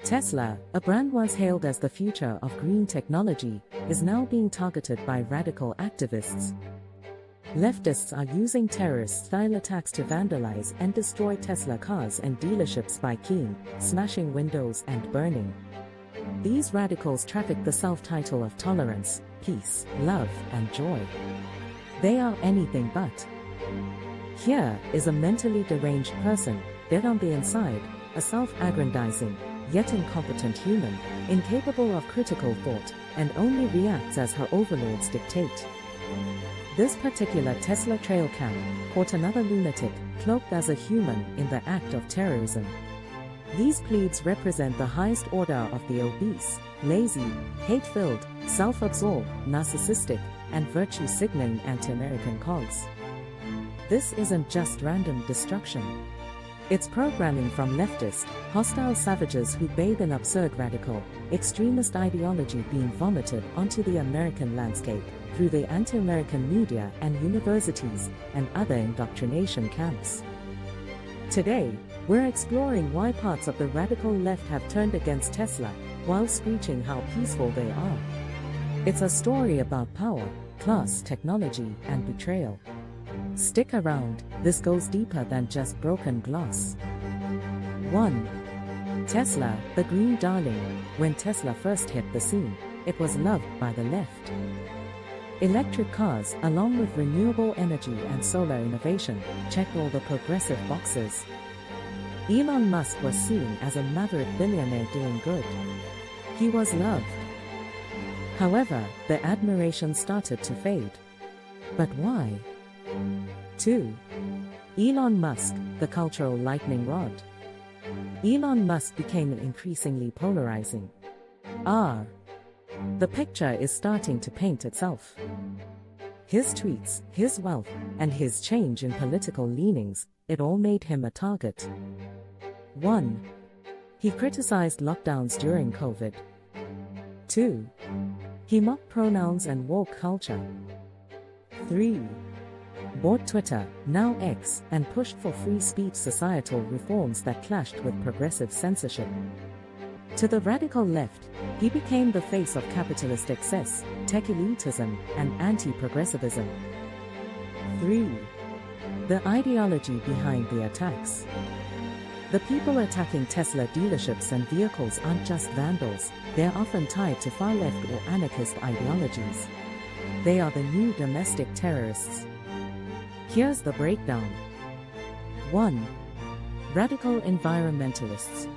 Tesla, a brand once hailed as the future of green technology, is now being targeted by radical activists. Leftists are using terrorist-style attacks to vandalize and destroy Tesla cars and dealerships by keying, smashing windows and burning. These radicals traffic the self-title of tolerance, peace, love, and joy. They are anything but. Here is a mentally deranged person, dead on the inside, a self-aggrandizing, yet incompetent human, incapable of critical thought, and only reacts as her overlords dictate. This particular Tesla trail cam caught another lunatic, cloaked as a human, in the act of terrorism. These plebes represent the highest order of the obese, lazy, hate-filled, self-absorbed, narcissistic, and virtue-signaling anti-American cogs. This isn't just random destruction. It's programming from leftist, hostile savages who bathe in absurd radical, extremist ideology being vomited onto the American landscape through the anti-American media and universities and other indoctrination camps. Today, we're exploring why parts of the radical left have turned against Tesla, while screeching how peaceful they are. It's a story about power, class, technology, and betrayal. Stick around, this goes deeper than just broken glass. 1. Tesla, the green darling. When Tesla first hit the scene, it was loved by the left. Electric cars, along with renewable energy and solar innovation, checked all the progressive boxes. Elon Musk was seen as a maverick billionaire doing good. He was loved. However, the admiration started to fade. But why? 2. Elon Musk, the cultural lightning rod. Elon Musk became increasingly polarizing. The picture is starting to paint itself. His tweets, his wealth, and his change in political leanings, it all made him a target. 1. He criticized lockdowns during COVID. 2. He mocked pronouns and woke culture. 3. Bought Twitter, now X, and pushed for free speech societal reforms that clashed with progressive censorship. To the radical left, he became the face of capitalist excess, tech elitism, and anti-progressivism. 3. The ideology behind the attacks. The people attacking Tesla dealerships and vehicles aren't just vandals, they're often tied to far-left or anarchist ideologies. They are the new domestic terrorists. Here's the breakdown. 1. Radical environmentalists.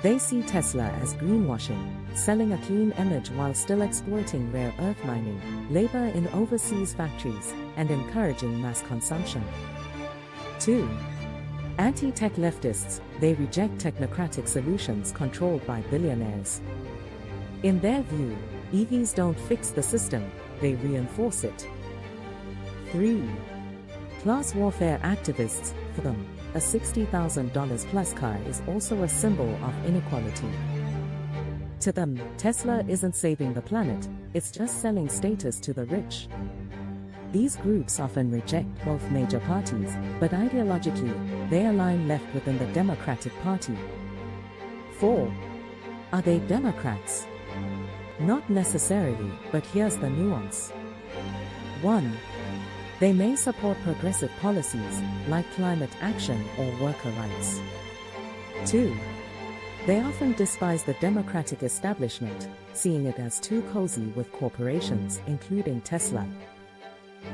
They see Tesla as greenwashing, selling a clean image while still exploiting rare earth mining, labor in overseas factories, and encouraging mass consumption. 2. Anti-tech leftists. They reject technocratic solutions controlled by billionaires. In their view, EVs don't fix the system, they reinforce it. 3. Class warfare activists. For them, a $60,000 plus car is also a symbol of inequality. To them, Tesla isn't saving the planet, it's just selling status to the rich. These groups often reject both major parties, but ideologically, they align left within the Democratic Party. 4. Are they Democrats? Not necessarily, but here's the nuance. 1. They may support progressive policies, like climate action or worker rights. 2. They often despise the democratic establishment, seeing it as too cozy with corporations, including Tesla.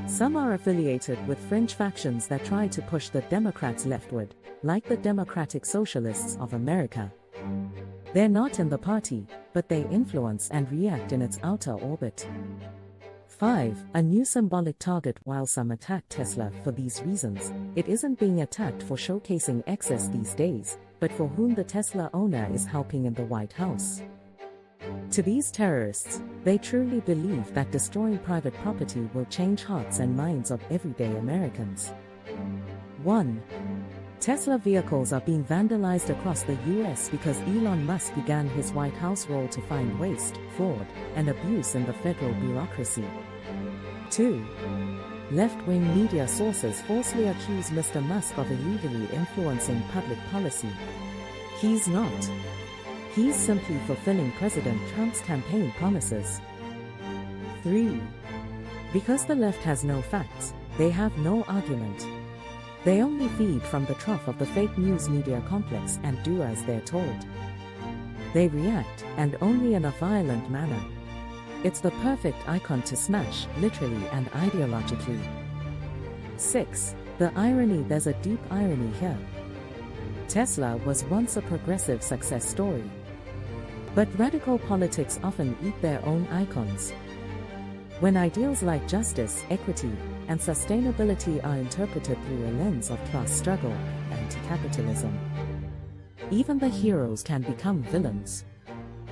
Some are affiliated with fringe factions that try to push the Democrats leftward, like the Democratic Socialists of America. They're not in the party, but they influence and react in its outer orbit. 5. A new symbolic target. While some attack Tesla for these reasons, it isn't being attacked for showcasing excess these days, but for whom the Tesla owner is helping in the White House. To these terrorists, they truly believe that destroying private property will change hearts and minds of everyday Americans. 1. Tesla vehicles are being vandalized across the US because Elon Musk began his White House role to find waste, fraud, and abuse in the federal bureaucracy. 2. Left-wing media sources falsely accuse Mr. Musk of illegally influencing public policy. He's not. He's simply fulfilling President Trump's campaign promises. 3. Because the left has no facts, they have no argument. They only feed from the trough of the fake news media complex and do as they're told. They react, and only in a violent manner. It's the perfect icon to smash, literally and ideologically. 6. The irony. There's a deep irony here. Tesla was once a progressive success story. But radical politics often eat their own icons. When ideals like justice, equity, and sustainability are interpreted through a lens of class struggle, anti-capitalism, even the heroes can become villains.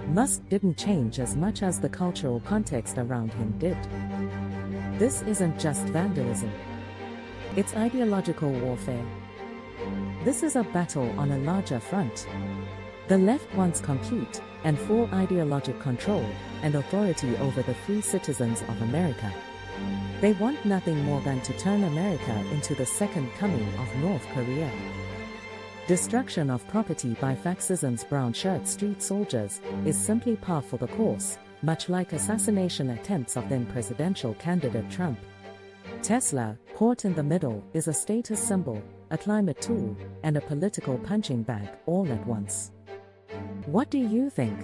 Musk didn't change as much as the cultural context around him did. This isn't just vandalism. It's ideological warfare. This is a battle on a larger front. The left wants complete and full ideological control and authority over the free citizens of America. They want nothing more than to turn America into the second coming of North Korea. Destruction of property by fascism's brown shirt street soldiers is simply par for the course, much like assassination attempts of then presidential candidate Trump. Tesla, caught in the middle, is a status symbol, a climate tool, and a political punching bag all at once. What do you think?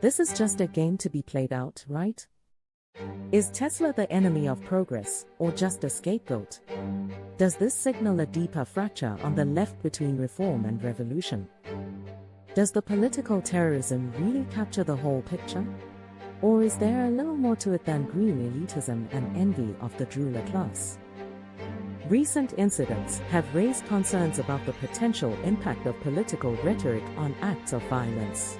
This is just a game to be played out, right? Is Tesla the enemy of progress, or just a scapegoat? Does this signal a deeper fracture on the left between reform and revolution? Does the political terrorism really capture the whole picture? Or is there a little more to it than green elitism and envy of the drooler class? Recent incidents have raised concerns about the potential impact of political rhetoric on acts of violence.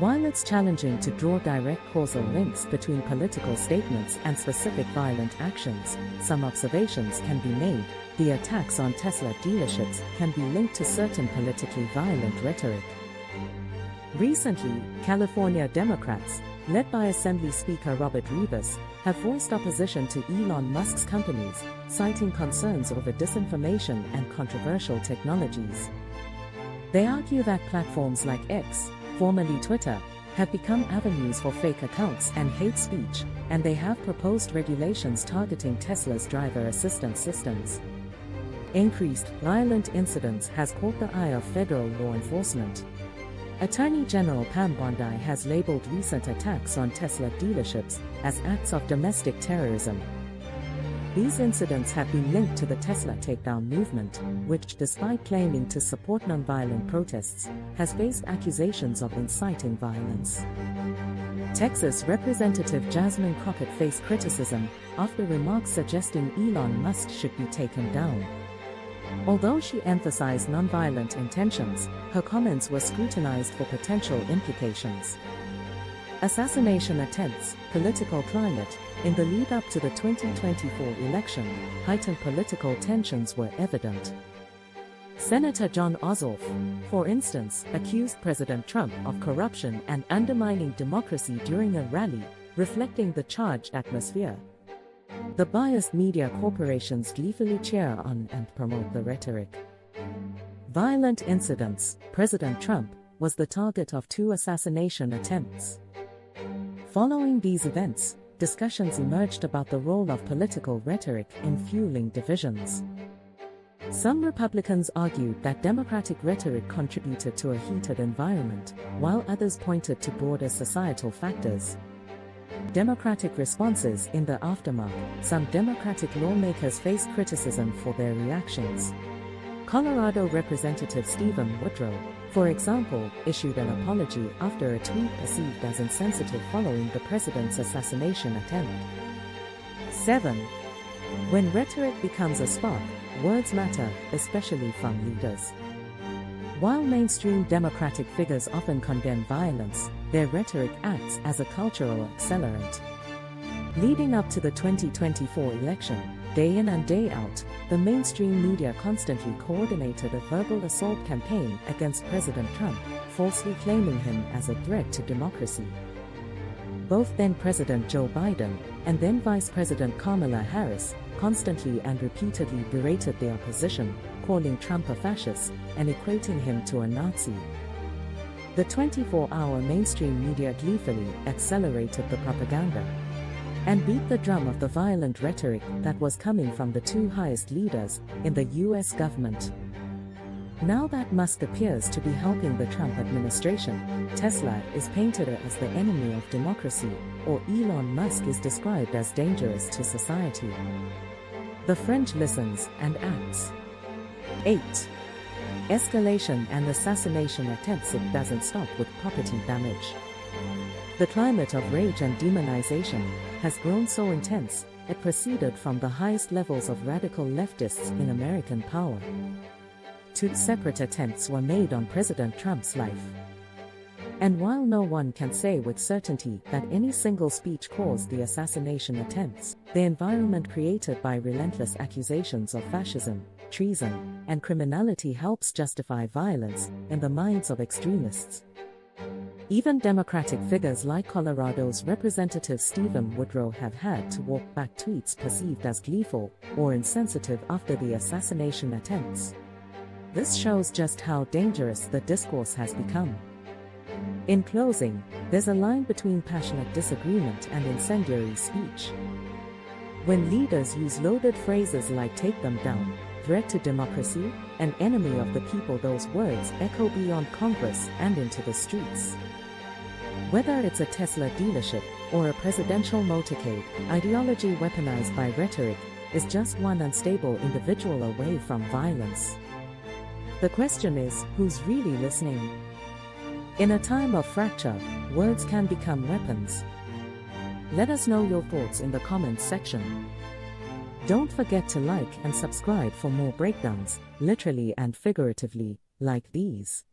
While it's challenging to draw direct causal links between political statements and specific violent actions, some observations can be made. The attacks on Tesla dealerships can be linked to certain politically violent rhetoric. Recently, California Democrats, led by Assembly Speaker Robert Rivas, have voiced opposition to Elon Musk's companies, citing concerns over disinformation and controversial technologies. They argue that platforms like X, formerly Twitter, have become avenues for fake accounts and hate speech, and they have proposed regulations targeting Tesla's driver assistance systems. Increased violent incidents has caught the eye of federal law enforcement. Attorney General Pam Bondi has labeled recent attacks on Tesla dealerships as acts of domestic terrorism. These incidents have been linked to the Tesla takedown movement, which, despite claiming to support nonviolent protests, has faced accusations of inciting violence. Texas Representative Jasmine Crockett faced criticism after remarks suggesting Elon Musk should be taken down. Although she emphasized nonviolent intentions, her comments were scrutinized for potential implications. Assassination attempts, political climate. In the lead-up to the 2024 election, heightened political tensions were evident. Senator John Ossoff, for instance, accused President Trump of corruption and undermining democracy during a rally, reflecting the charged atmosphere. The biased media corporations gleefully cheer on and promote the rhetoric. Violent incidents. President Trump was the target of 2 assassination attempts. Following these events, discussions emerged about the role of political rhetoric in fueling divisions. Some Republicans argued that Democratic rhetoric contributed to a heated environment, while others pointed to broader societal factors. Democratic responses. In the aftermath, some Democratic lawmakers faced criticism for their reactions. Colorado Representative Stephen Woodrow, for example, issued an apology after a tweet perceived as insensitive following the president's assassination attempt. 7. When rhetoric becomes a spark, words matter, especially from leaders. While mainstream Democratic figures often condemn violence, their rhetoric acts as a cultural accelerant. Leading up to the 2024 election, day in and day out, the mainstream media constantly coordinated a verbal assault campaign against President Trump, falsely claiming him as a threat to democracy. Both then President Joe Biden and then Vice President Kamala Harris constantly and repeatedly berated the opposition, calling Trump a fascist and equating him to a Nazi. The 24-hour mainstream media gleefully accelerated the propaganda and beat the drum of the violent rhetoric that was coming from the two highest leaders in the US government. Now that Musk appears to be helping the Trump administration, Tesla is painted as the enemy of democracy, or Elon Musk is described as dangerous to society. The French listens and acts. 8. Escalation and assassination attempts. It doesn't stop with property damage. The climate of rage and demonization has grown so intense, it proceeded from the highest levels of radical leftists in American power. 2 separate attempts were made on President Trump's life. And while no one can say with certainty that any single speech caused the assassination attempts, the environment created by relentless accusations of fascism, treason, and criminality helps justify violence in the minds of extremists. Even Democratic figures like Colorado's Representative Stephen Woodrow have had to walk back tweets perceived as gleeful or insensitive after the assassination attempts. This shows just how dangerous the discourse has become. In closing, there's a line between passionate disagreement and incendiary speech. When leaders use loaded phrases like "take them down," "threat to democracy," and "enemy of the people," those words echo beyond Congress and into the streets. Whether it's a Tesla dealership or a presidential motorcade, ideology weaponized by rhetoric is just one unstable individual away from violence. The question is, who's really listening? In a time of fracture, words can become weapons. Let us know your thoughts in the comments section. Don't forget to like and subscribe for more breakdowns, literally and figuratively, like these.